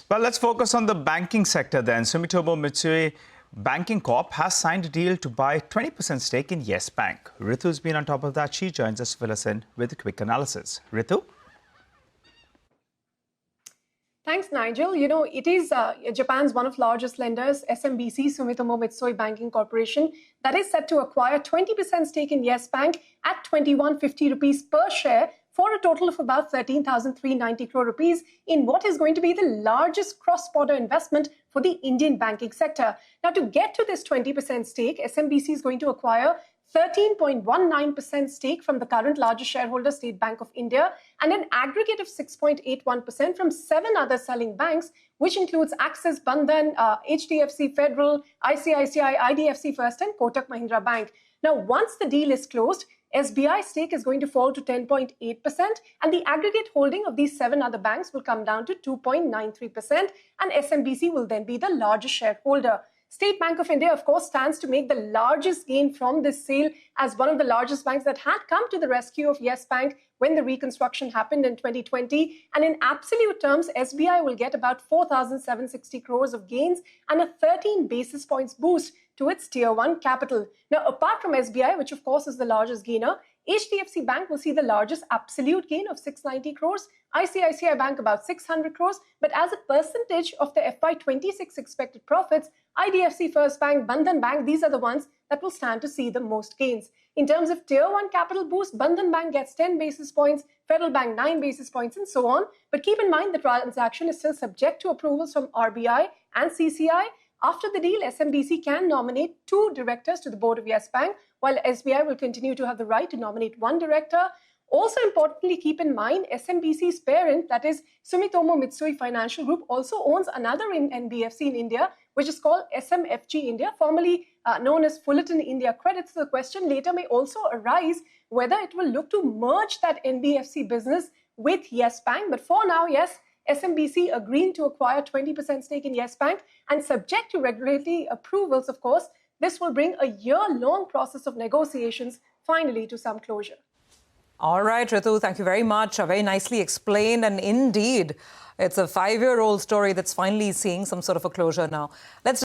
Well, let's focus on the banking sector then. Sumitomo Mitsui Banking Corp has signed a deal to buy 20% stake in Yes Bank. Ritu's been on top of that. She joins us to fill us in with a quick analysis. Ritu? Thanks, Nigel. You know, it is Japan's one of largest lenders, SMBC, Sumitomo Mitsui Banking Corporation, that is set to acquire 20% stake in Yes Bank at 2150 rupees per share for a total of about 13,390 crore rupees in what is going to be the largest cross-border investment for the Indian banking sector. Now, to get to this 20% stake, SMBC is going to acquire 13.19% stake from the current largest shareholder, State Bank of India, and an aggregate of 6.81% from 7 other selling banks, which includes Axis, Bandhan, HDFC Federal, ICICI, IDFC First, and Kotak Mahindra Bank. Now, once the deal is closed, SBI's stake is going to fall to 10.8%, and the aggregate holding of these 7 other banks will come down to 2.93%, and SMBC will then be the largest shareholder. State Bank of India, of course, stands to make the largest gain from this sale as one of the largest banks that had come to the rescue of Yes Bank when the reconstruction happened in 2020. And in absolute terms, SBI will get about 4,760 crores of gains and a 13 basis points boost to its Tier 1 capital. Now, apart from SBI, which of course is the largest gainer, HDFC Bank will see the largest absolute gain of 690 crores, ICICI Bank about 600 crores, but as a percentage of the FY26 expected profits, IDFC First Bank, Bandhan Bank, these are the ones that will stand to see the most gains. In terms of Tier 1 capital boost, Bandhan Bank gets 10 basis points, Federal Bank 9 basis points, and so on. But keep in mind the transaction is still subject to approvals from RBI and CCI. After the deal, SMBC can nominate 2 directors to the board of Yes Bank, while SBI will continue to have the right to nominate 1 director. Also importantly, keep in mind, SMBC's parent, that is Sumitomo Mitsui Financial Group, also owns another NBFC in India, which is called SMFG India, formerly known as Fullerton India Credit. So the question later may also arise whether it will look to merge that NBFC business with Yes Bank. But for now, yes, SMBC agreeing to acquire 20% stake in Yes Bank, and subject to regulatory approvals, of course, this will bring a year-long process of negotiations finally to some closure. All right, Ritu, thank you very much. Very nicely explained. And indeed, it's a 5-year-old story that's finally seeing some sort of a closure now. Let's